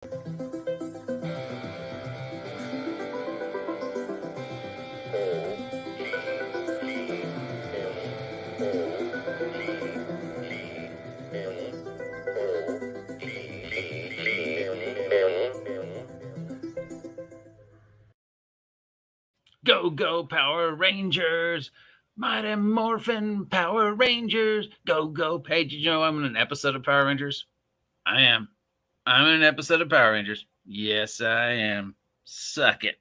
Go, go, Power Rangers! Mighty Morphin Power Rangers! Go, go. Hey, did you know I'm in an episode of Power Rangers? I am. I'm in an episode of Power Rangers. Yes, I am. Suck it.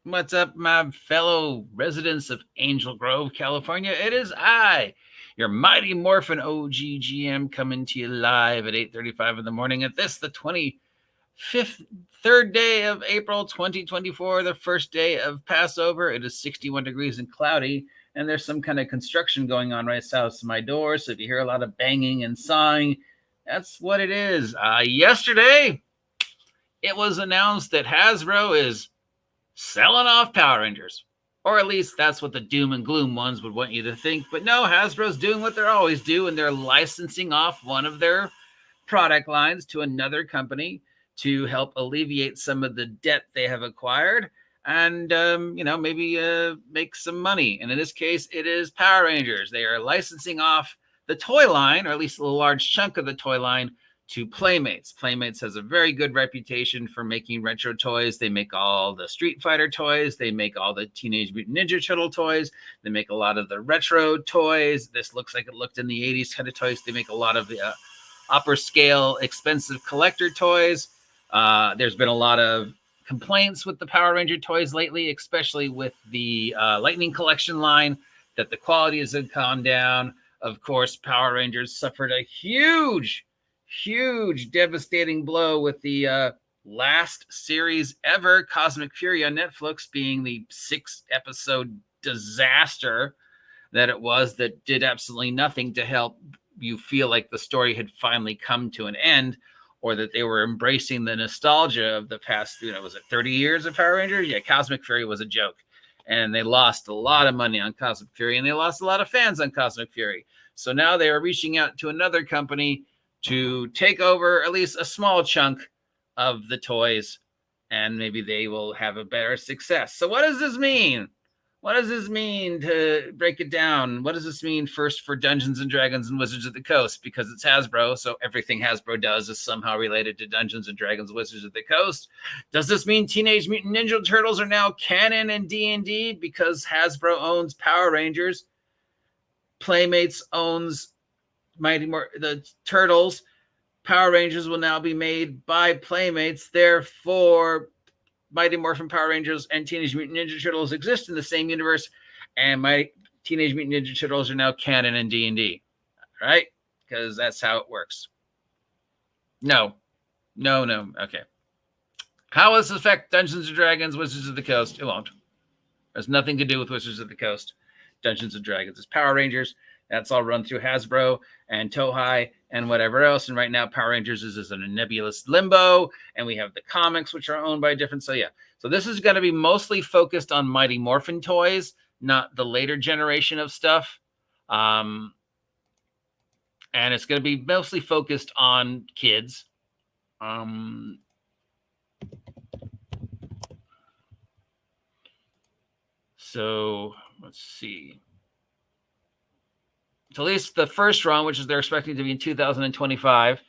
What's up, my fellow residents of Angel Grove, California? It is I, your Mighty Morphin OGGM, coming to you live at 8:35 in the morning at this, the 3rd day of April 2024, the first day of Passover. It is 61 degrees and cloudy, and there's some kind of construction going on right south of my door. So if you hear a lot of banging and sawing, that's what it is. Yesterday, it was announced that Hasbro is selling off Power Rangers. Or at least that's what the doom and gloom ones would want you to think. But no, Hasbro's doing what they always do, and they're licensing off one of their product lines to another company to help alleviate some of the debt they have acquired and, maybe make some money. And in this case, it is Power Rangers. They are licensing off the toy line, or at least a large chunk of the toy line, to Playmates. Playmates has a very good reputation for making retro toys. They make all the Street Fighter toys. They make all the Teenage Mutant Ninja Turtle toys. They make a lot of the retro toys. This looks like it looked in the 80s kind of toys. They make a lot of the upper scale, expensive collector toys. There's been a lot of complaints with the Power Ranger toys lately, especially with the Lightning Collection line, that the quality has gone down. Of course, Power Rangers suffered a huge, devastating blow with the last series ever, Cosmic Fury on Netflix, being the 6-episode disaster that it was, that did absolutely nothing to help you feel like the story had finally come to an end, or that they were embracing the nostalgia of the past, was it 30 years of Power Rangers? Yeah, Cosmic Fury was a joke. And they lost a lot of money on Cosmic Fury, and they lost a lot of fans on Cosmic Fury. So now they are reaching out to another company to take over at least a small chunk of the toys, and maybe they will have a better success. So what does this mean? What does this mean, to break it down? What does this mean first for Dungeons and Dragons and Wizards of the Coast? Because it's Hasbro, so everything Hasbro does is somehow related to Dungeons and Dragons, Wizards of the Coast. Does this mean Teenage Mutant Ninja Turtles are now canon in D&D because Hasbro owns Power Rangers? Playmates owns the Turtles. Power Rangers will now be made by Playmates. Therefore, Mighty Morphin Power Rangers and Teenage Mutant Ninja Turtles exist in the same universe, and my Teenage Mutant Ninja Turtles are now canon in D&D, right? Because that's how it works. No. Okay. How will this affect Dungeons & Dragons, Wizards of the Coast? It won't. There's nothing to do with Wizards of the Coast. Dungeons & Dragons is Power Rangers. That's all run through Hasbro and Toei and whatever else. And right now, Power Rangers is in a nebulous limbo. And we have the comics, which are owned by different. So, yeah. So this is going to be mostly focused on Mighty Morphin toys, not the later generation of stuff. And it's going to be mostly focused on kids. So, let's see. So at least the first run, which is they're expecting to be in 2025,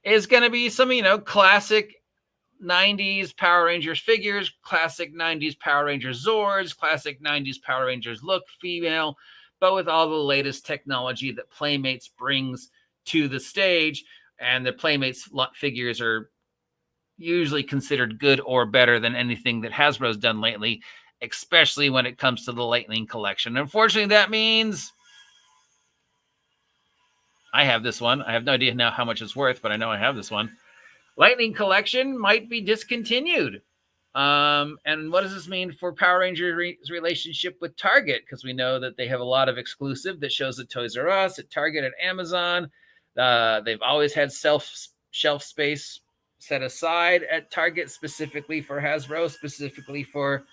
is going to be some, classic 90s Power Rangers figures, classic 90s Power Rangers Zords, classic 90s Power Rangers look, female, but with all the latest technology that Playmates brings to the stage. And the Playmates figures are usually considered good or better than anything that Hasbro's done lately, especially when it comes to the Lightning Collection. Unfortunately, that means I have this one. I have no idea now how much it's worth, but I know I have this one. Lightning Collection might be discontinued. And what does this mean for Power Rangers' relationship with Target? Because we know that they have a lot of exclusive that shows at Toys R Us, at Target, at Amazon. They've always had shelf space set aside at Target, specifically for Hasbro, specifically for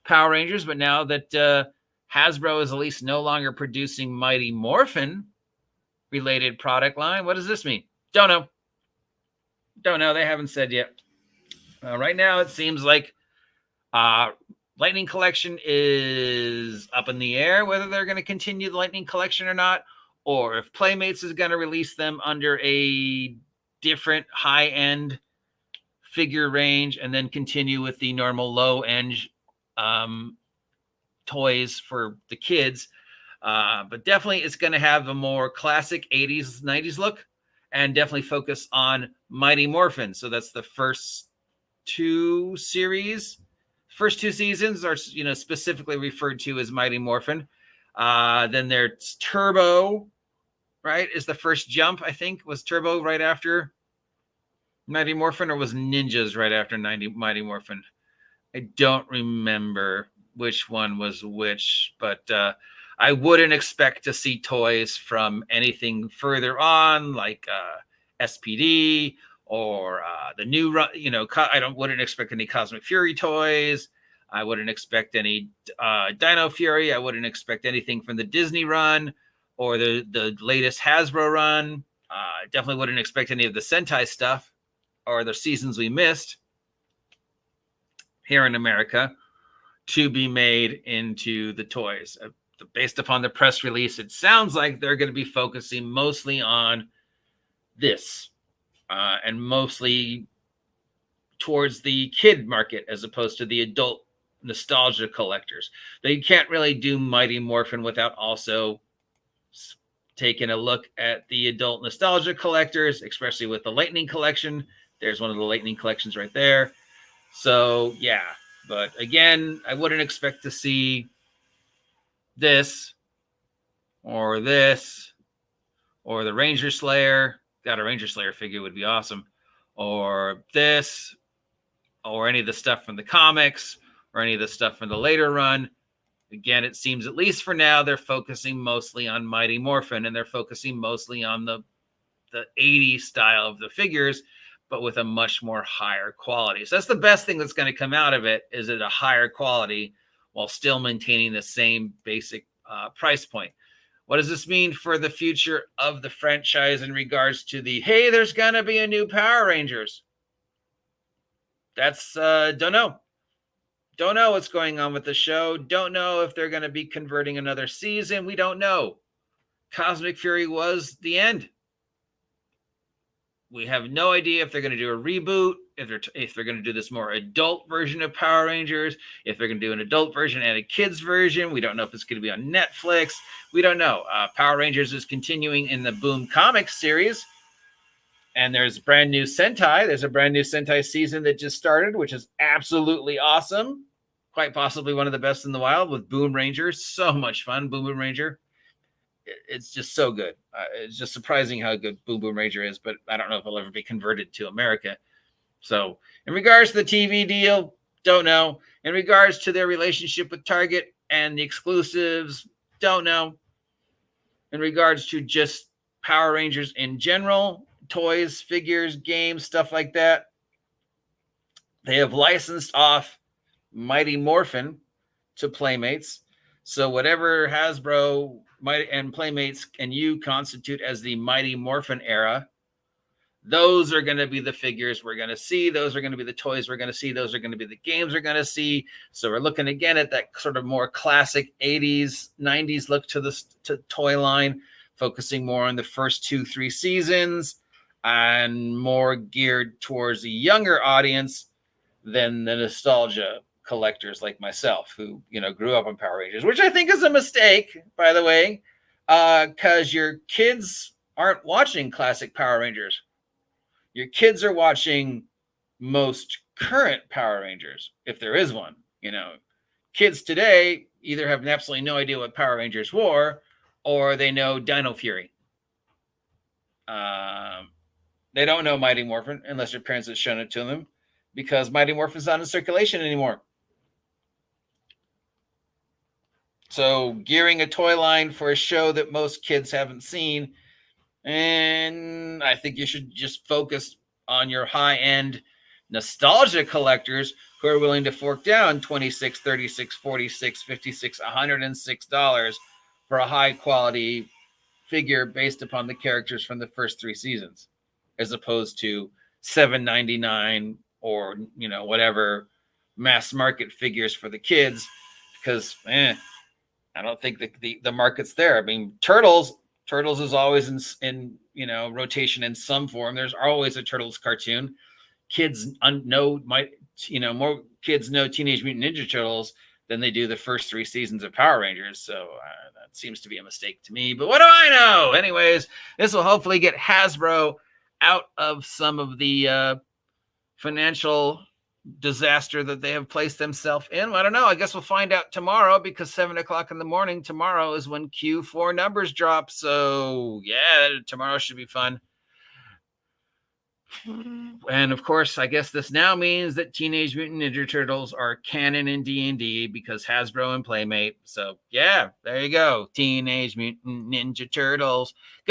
Power Rangers. But now that Hasbro is at least no longer producing Mighty Morphin related product line, what does this mean? Don't know. Don't know. They haven't said yet. Right now, it seems like Lightning Collection is up in the air, whether they're going to continue the Lightning Collection or not, or if Playmates is going to release them under a different high-end figure range and then continue with the normal low-end toys for the kids. But definitely it's going to have a more classic 80s, 90s look, and definitely focus on Mighty Morphin. So that's the first two series. First two seasons are, specifically referred to as Mighty Morphin. Then there's Turbo, right, is the first jump, I think. Was Turbo right after Mighty Morphin, or was Ninjas right after Mighty Morphin? I don't remember which one was which, but I wouldn't expect to see toys from anything further on, like SPD or the new run. Wouldn't expect any Cosmic Fury toys. I wouldn't expect any Dino Fury. I wouldn't expect anything from the Disney run or the latest Hasbro run. Definitely wouldn't expect any of the Sentai stuff or the seasons we missed here in America to be made into the toys. Based upon the press release, it sounds like they're going to be focusing mostly on this and mostly towards the kid market as opposed to the adult nostalgia collectors. They can't really do Mighty Morphin without also taking a look at the adult nostalgia collectors, especially with the Lightning Collection. There's one of the Lightning Collections right there. So, yeah. But again, I wouldn't expect to see this or the Ranger Slayer. Got a Ranger Slayer figure would be awesome. Or this, or any of the stuff from the comics, or any of the stuff from the later run. Again, it seems, at least for now, they're focusing mostly on Mighty Morphin, and they're focusing mostly on the 80s style of the figures, but with a much more higher quality. So that's the best thing that's going to come out of it, is at a higher quality while still maintaining the same basic price point. What does this mean for the future of the franchise in regards to hey, there's going to be a new Power Rangers? That's, don't know. Don't know what's going on with the show. Don't know if they're going to be converting another season. We don't know. Cosmic Fury was the end. We have no idea if they're going to do a reboot, if they're going to do this more adult version of Power Rangers, if they're going to do an adult version and a kids version. We don't know if it's going to be on Netflix. We don't know. Power Rangers is continuing in the Boom Comics series. And there's brand new Sentai. There's a brand new Sentai season that just started, which is absolutely awesome. Quite possibly one of the best in the wild with Boom Ranger. So much fun, Boom Ranger. It's just so good. It's just surprising how good Boom Ranger is, but I don't know if it'll ever be converted to America. So in regards to the TV deal, don't know. In regards to their relationship with Target and the exclusives, don't know. In regards to just Power Rangers in general, toys, figures, games, stuff like that, they have licensed off Mighty Morphin to Playmates. So whatever Hasbro and Playmates and you constitute as the Mighty Morphin era, those are going to be the figures we're going to see. Those are going to be the toys we're going to see. Those are going to be the games we're going to see. So we're looking again at that sort of more classic 80s, 90s look to the toy line, focusing more on the first 2-3 seasons and more geared towards a younger audience than the nostalgia collectors like myself who, grew up on Power Rangers, which I think is a mistake, by the way, because your kids aren't watching classic Power Rangers. Your kids are watching most current Power Rangers, if there is one. Kids today either have absolutely no idea what Power Rangers were, or they know Dino Fury. They don't know Mighty Morphin unless their parents have shown it to them, because Mighty Morphin's not in circulation anymore. So gearing a toy line for a show that most kids haven't seen, and I think you should just focus on your high-end nostalgia collectors who are willing to fork down $26, $36, $46, $56, $106 for a high-quality figure based upon the characters from the first 3 seasons, as opposed to $7.99 or whatever mass market figures for the kids, because I don't think the market's there. I mean, Turtles is always in rotation in some form. There's always a Turtles cartoon. Kids more kids know Teenage Mutant Ninja Turtles than they do the first 3 seasons of Power Rangers. So that seems to be a mistake to me. But what do I know? Anyways, this will hopefully get Hasbro out of some of the financial disaster that they have placed themselves in. I don't know. I guess we'll find out tomorrow, because 7:00 in the morning tomorrow is when Q4 numbers drop. So yeah, tomorrow should be fun. And of course, I guess this now means that Teenage Mutant Ninja Turtles are canon in D&D, because Hasbro and Playmate. So yeah, there you go. Teenage Mutant Ninja Turtles. Go